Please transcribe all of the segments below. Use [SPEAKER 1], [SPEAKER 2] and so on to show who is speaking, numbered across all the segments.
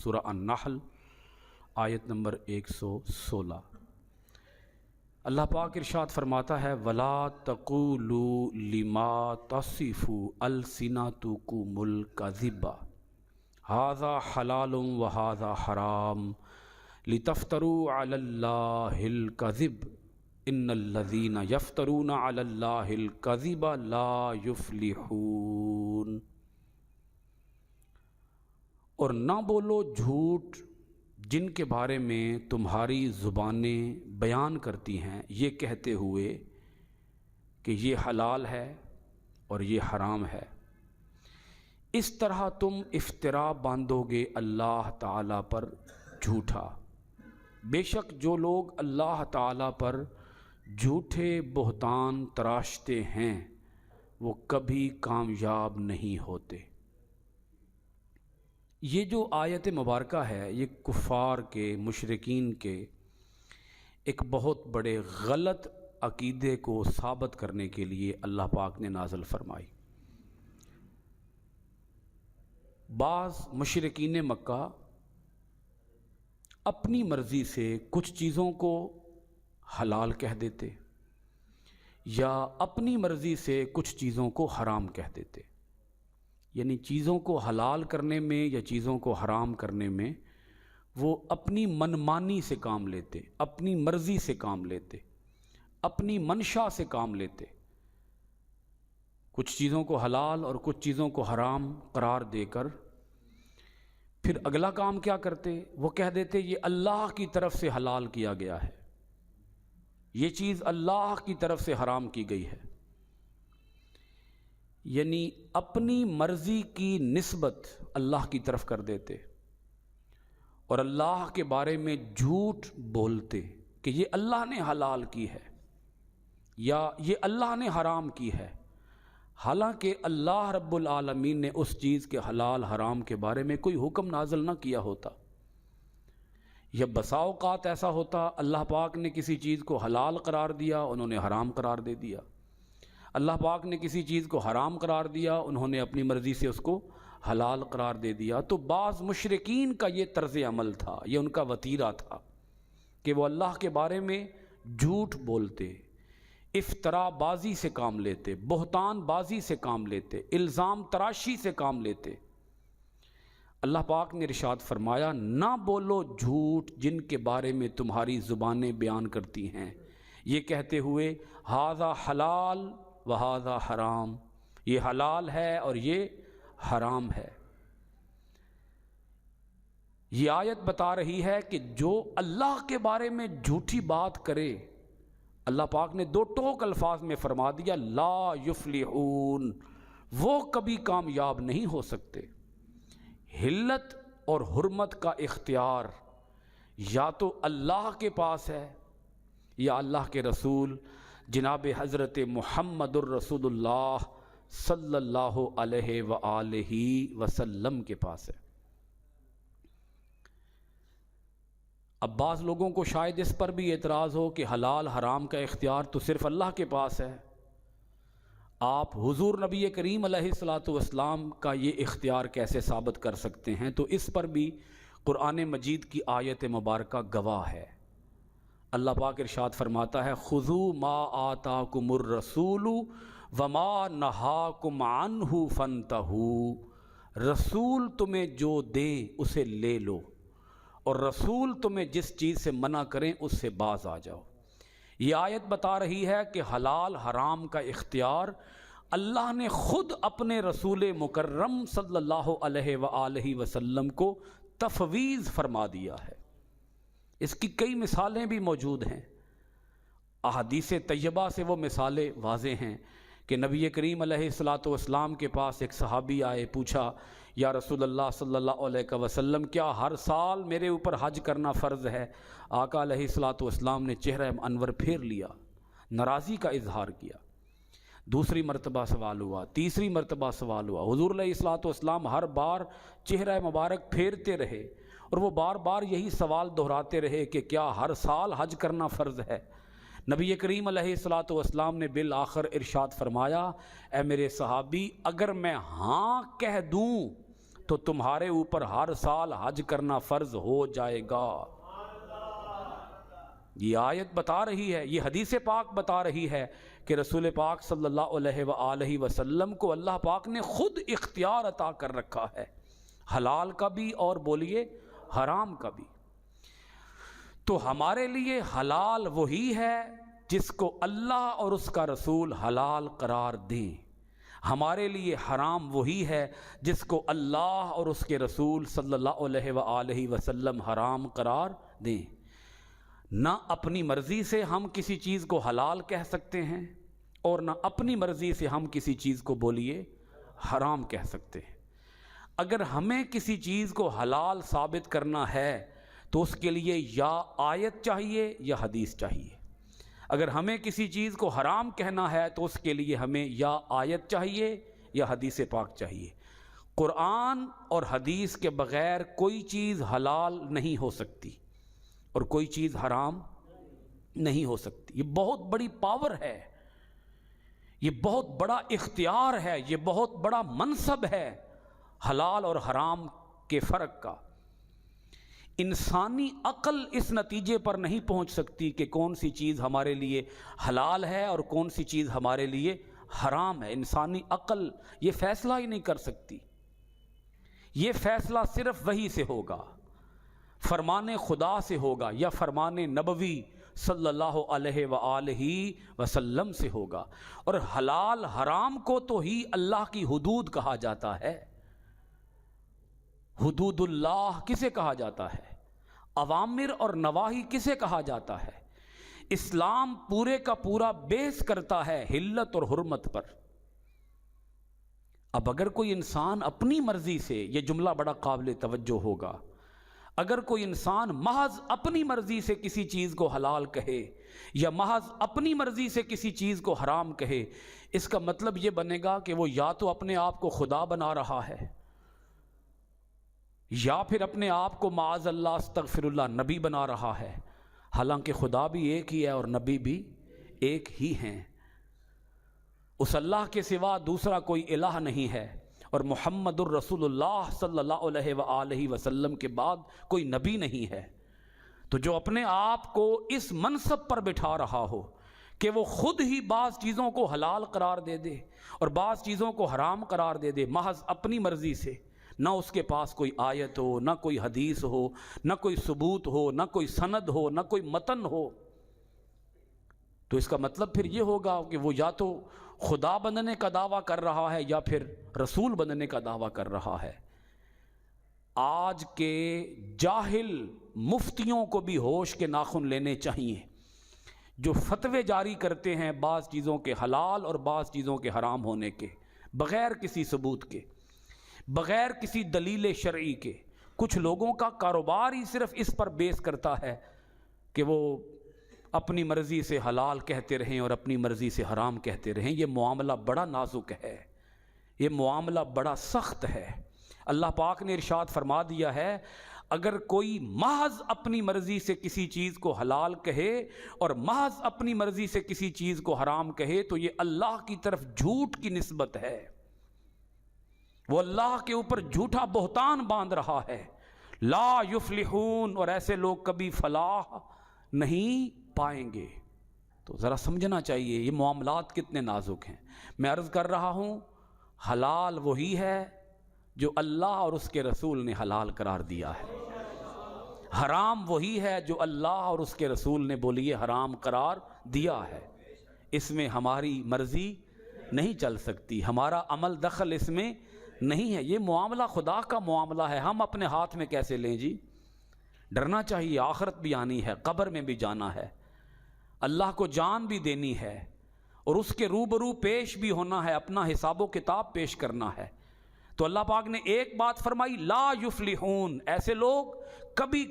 [SPEAKER 1] سورہ النحل آیت نمبر 116۔ اللہ پاک ارشاد فرماتا ہے وَلَا تَقُولُوا لِمَا تَصِفُ أَلْسِنَتُكُمُ الْكَذِبَ هَذَا حَلَالٌ وَهَذَا حَرَامٌ لِتَفْتَرُوا عَلَى اللَّهِ الْكَذِبَ إِنَّ الَّذِينَ يَفْتَرُونَ عَلَى اللَّهِ الْكَذِبَ لَا يُفْلِحُونَ۔ اور نہ بولو جھوٹ جن کے بارے میں تمہاری زبانیں بیان کرتی ہیں یہ کہتے ہوئے کہ یہ حلال ہے اور یہ حرام ہے، اس طرح تم افطرا باندھو گے اللہ تعالیٰ پر جھوٹا۔ بے شک جو لوگ اللہ تعالیٰ پر جھوٹے بہتان تراشتے ہیں وہ کبھی کامیاب نہیں ہوتے۔ یہ جو آیت مبارکہ ہے یہ کفار کے، مشرکین کے ایک بہت بڑے غلط عقیدے کو ثابت کرنے کے لیے اللہ پاک نے نازل فرمائی۔ بعض مشرکین مکہ اپنی مرضی سے کچھ چیزوں کو حلال کہہ دیتے یا اپنی مرضی سے کچھ چیزوں کو حرام کہہ دیتے، یعنی چیزوں کو حلال کرنے میں یا چیزوں کو حرام کرنے میں وہ اپنی منمانی سے کام لیتے، اپنی مرضی سے کام لیتے، اپنی منشا سے کام لیتے، کچھ چیزوں کو حلال اور کچھ چیزوں کو حرام قرار دے کر پھر اگلا کام کیا کرتے، وہ کہہ دیتے یہ اللہ کی طرف سے حلال کیا گیا ہے، یہ چیز اللہ کی طرف سے حرام کی گئی ہے، یعنی اپنی مرضی کی نسبت اللہ کی طرف کر دیتے اور اللہ کے بارے میں جھوٹ بولتے کہ یہ اللہ نے حلال کی ہے یا یہ اللہ نے حرام کی ہے، حالانکہ اللہ رب العالمین نے اس چیز کے حلال حرام کے بارے میں کوئی حکم نازل نہ کیا ہوتا۔ یا بسا اوقات ایسا ہوتا اللہ پاک نے کسی چیز کو حلال قرار دیا انہوں نے حرام قرار دے دیا، اللہ پاک نے کسی چیز کو حرام قرار دیا انہوں نے اپنی مرضی سے اس کو حلال قرار دے دیا۔ تو بعض مشرکین کا یہ طرز عمل تھا، یہ ان کا وتیرہ تھا کہ وہ اللہ کے بارے میں جھوٹ بولتے، افترا بازی سے کام لیتے، بہتان بازی سے کام لیتے، الزام تراشی سے کام لیتے۔ اللہ پاک نے ارشاد فرمایا نہ بولو جھوٹ جن کے بارے میں تمہاری زبانیں بیان کرتی ہیں یہ کہتے ہوئے ھذا حلال وھذا حرام، یہ حلال ہے اور یہ حرام ہے۔ یہ آیت بتا رہی ہے کہ جو اللہ کے بارے میں جھوٹی بات کرے، اللہ پاک نے دو ٹوک الفاظ میں فرما دیا لا یفلحون، وہ کبھی کامیاب نہیں ہو سکتے۔ حلت اور حرمت کا اختیار یا تو اللہ کے پاس ہے یا اللہ کے رسول جناب حضرت محمد الرسول اللہ صلی اللہ علیہ وآلہ وسلم کے پاس ہے۔ اب بعض لوگوں کو شاید اس پر بھی اعتراض ہو کہ حلال حرام کا اختیار تو صرف اللہ کے پاس ہے، آپ حضور نبی کریم علیہ الصلاۃ والسلام کا یہ اختیار کیسے ثابت کر سکتے ہیں؟ تو اس پر بھی قرآن مجید کی آیت مبارکہ گواہ ہے۔ اللہ پاک ارشاد فرماتا ہے خذوا ما آتاکم الرسول وما نہاکم عنہ فانتہوا، رسول تمہیں جو دے اسے لے لو اور رسول تمہیں جس چیز سے منع کریں اس سے باز آ جاؤ۔ یہ آیت بتا رہی ہے کہ حلال حرام کا اختیار اللہ نے خود اپنے رسول مکرم صلی اللہ علیہ وآلہ وسلم کو تفویض فرما دیا ہے۔ اس کی کئی مثالیں بھی موجود ہیں، احادیث طیبہ سے وہ مثالیں واضح ہیں کہ نبی کریم علیہ الصلاۃ والسلام کے پاس ایک صحابی آئے، پوچھا یا رسول اللہ صلی اللہ علیہ وسلم کیا ہر سال میرے اوپر حج کرنا فرض ہے؟ آقا علیہ الصلاۃ والسلام نے چہرہ انور پھیر لیا، ناراضی کا اظہار کیا۔ دوسری مرتبہ سوال ہوا، تیسری مرتبہ سوال ہوا، حضور علیہ الصلاۃ والسلام ہر بار چہرہ مبارک پھیرتے رہے اور وہ بار بار یہی سوال دہراتے رہے کہ کیا ہر سال حج کرنا فرض ہے؟ نبی کریم علیہ الصلاۃ والسلام نے بالآخر ارشاد فرمایا اے میرے صحابی اگر میں ہاں کہہ دوں تو تمہارے اوپر ہر سال حج کرنا فرض ہو جائے گا۔ یہ آیت بتا رہی ہے، یہ حدیث پاک بتا رہی ہے کہ رسول پاک صلی اللہ علیہ وآلہ وسلم کو اللہ پاک نے خود اختیار عطا کر رکھا ہے، حلال کا بھی اور بولیے حرام کا بھی۔ تو ہمارے لیے حلال وہی ہے جس کو اللہ اور اس کا رسول حلال قرار دیں، ہمارے لیے حرام وہی ہے جس کو اللہ اور اس کے رسول صلی اللہ علیہ وآلہ وسلم حرام قرار دیں۔ نہ اپنی مرضی سے ہم کسی چیز کو حلال کہہ سکتے ہیں اور نہ اپنی مرضی سے ہم کسی چیز کو بولیے حرام کہہ سکتے ہیں۔ اگر ہمیں کسی چیز کو حلال ثابت کرنا ہے تو اس کے لیے یا آیت چاہیے یا حدیث چاہیے، اگر ہمیں کسی چیز کو حرام کہنا ہے تو اس کے لیے ہمیں یا آیت چاہیے یا حدیث پاک چاہیے۔ قرآن اور حدیث کے بغیر کوئی چیز حلال نہیں ہو سکتی اور کوئی چیز حرام نہیں ہو سکتی۔ یہ بہت بڑی پاور ہے، یہ بہت بڑا اختیار ہے، یہ بہت بڑا منصب ہے حلال اور حرام کے فرق کا۔ انسانی عقل اس نتیجے پر نہیں پہنچ سکتی کہ کون سی چیز ہمارے لیے حلال ہے اور کون سی چیز ہمارے لیے حرام ہے۔ انسانی عقل یہ فیصلہ ہی نہیں کر سکتی۔ یہ فیصلہ صرف وحی سے ہوگا، فرمان خدا سے ہوگا یا فرمان نبوی صلی اللہ علیہ وآلہ وسلم سے ہوگا۔ اور حلال حرام کو تو ہی اللہ کی حدود کہا جاتا ہے۔ حدود اللہ کسے کہا جاتا ہے؟ اوامر اور نواہی کسے کہا جاتا ہے؟ اسلام پورے کا پورا بیس کرتا ہے حلت اور حرمت پر۔ اب اگر کوئی انسان اپنی مرضی سے، یہ جملہ بڑا قابل توجہ ہوگا، اگر کوئی انسان محض اپنی مرضی سے کسی چیز کو حلال کہے یا محض اپنی مرضی سے کسی چیز کو حرام کہے، اس کا مطلب یہ بنے گا کہ وہ یا تو اپنے آپ کو خدا بنا رہا ہے یا پھر اپنے آپ کو معاذ اللہ استغفر اللہ نبی بنا رہا ہے، حالانکہ خدا بھی ایک ہی ہے اور نبی بھی ایک ہی ہیں۔ اس اللہ کے سوا دوسرا کوئی الہ نہیں ہے، اور محمد الرسول اللہ صلی اللہ علیہ وآلہ وسلم کے بعد کوئی نبی نہیں ہے۔ تو جو اپنے آپ کو اس منصب پر بٹھا رہا ہو کہ وہ خود ہی بعض چیزوں کو حلال قرار دے دے اور بعض چیزوں کو حرام قرار دے دے محض اپنی مرضی سے، نہ اس کے پاس کوئی آیت ہو، نہ کوئی حدیث ہو، نہ کوئی ثبوت ہو، نہ کوئی سند ہو، نہ کوئی متن ہو، تو اس کا مطلب پھر یہ ہوگا کہ وہ یا تو خدا بننے کا دعویٰ کر رہا ہے یا پھر رسول بننے کا دعویٰ کر رہا ہے۔ آج کے جاہل مفتیوں کو بھی ہوش کے ناخن لینے چاہیے، جو فتوے جاری کرتے ہیں بعض چیزوں کے حلال اور بعض چیزوں کے حرام ہونے کے، بغیر کسی ثبوت کے، بغیر کسی دلیل شرعی کے۔ کچھ لوگوں کا کاروبار ہی صرف اس پر بیس کرتا ہے کہ وہ اپنی مرضی سے حلال کہتے رہیں اور اپنی مرضی سے حرام کہتے رہیں۔ یہ معاملہ بڑا نازک ہے، یہ معاملہ بڑا سخت ہے۔ اللہ پاک نے ارشاد فرما دیا ہے، اگر کوئی محض اپنی مرضی سے کسی چیز کو حلال کہے اور محض اپنی مرضی سے کسی چیز کو حرام کہے تو یہ اللہ کی طرف جھوٹ کی نسبت ہے، وہ اللہ کے اوپر جھوٹا بہتان باندھ رہا ہے۔ لا یفلحون، اور ایسے لوگ کبھی فلاح نہیں پائیں گے۔ تو ذرا سمجھنا چاہیے یہ معاملات کتنے نازک ہیں۔ میں عرض کر رہا ہوں، حلال وہی ہے جو اللہ اور اس کے رسول نے حلال قرار دیا ہے، حرام وہی ہے جو اللہ اور اس کے رسول نے بولیے حرام قرار دیا ہے۔ اس میں ہماری مرضی نہیں چل سکتی، ہمارا عمل دخل اس میں نہیں ہے۔ یہ معاملہ خدا کا معاملہ ہے، ہم اپنے ہاتھ میں کیسے لیں جی؟ ڈرنا چاہیے، آخرت بھی آنی ہے، قبر میں بھی جانا ہے، اللہ کو جان بھی دینی ہے اور اس کے روبرو پیش بھی ہونا ہے، اپنا حساب و کتاب پیش کرنا ہے۔ تو اللہ پاک نے ایک بات فرمائی، لا یفلحون، ایسے لوگ کبھی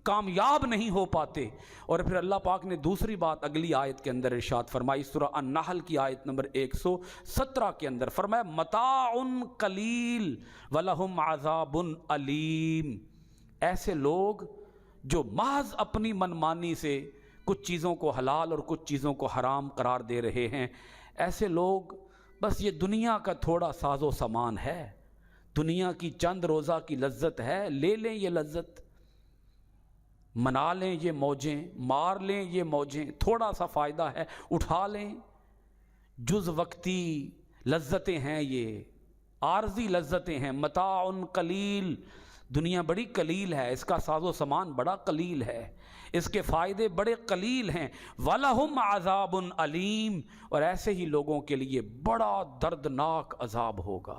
[SPEAKER 1] کامیاب نہیں ہو پاتے۔ اور پھر اللہ پاک نے دوسری بات اگلی آیت کے اندر ارشاد فرمائی، سورہ النحل کی آیت نمبر 117 کے اندر فرمایا، متاع قلیل ولہم عذاب علیم۔ ایسے لوگ جو محض اپنی منمانی سے کچھ چیزوں کو حلال اور کچھ چیزوں کو حرام قرار دے رہے ہیں، ایسے لوگ بس یہ دنیا کا تھوڑا ساز و سامان ہے، دنیا کی چند روزہ کی لذت ہے، لے لیں یہ لذت، منا لیں یہ موجیں، مار لیں یہ موجیں، تھوڑا سا فائدہ ہے اٹھا لیں، جز وقتی لذتیں ہیں، یہ عارضی لذتیں ہیں، متاع قلیل، دنیا بڑی قلیل ہے، اس کا ساز و سامان بڑا قلیل ہے، اس کے فائدے بڑے قلیل ہیں، وَلَهُمْ عَذَابٌ عَلِيمٌ، اور ایسے ہی لوگوں کے لیے بڑا دردناک عذاب ہوگا۔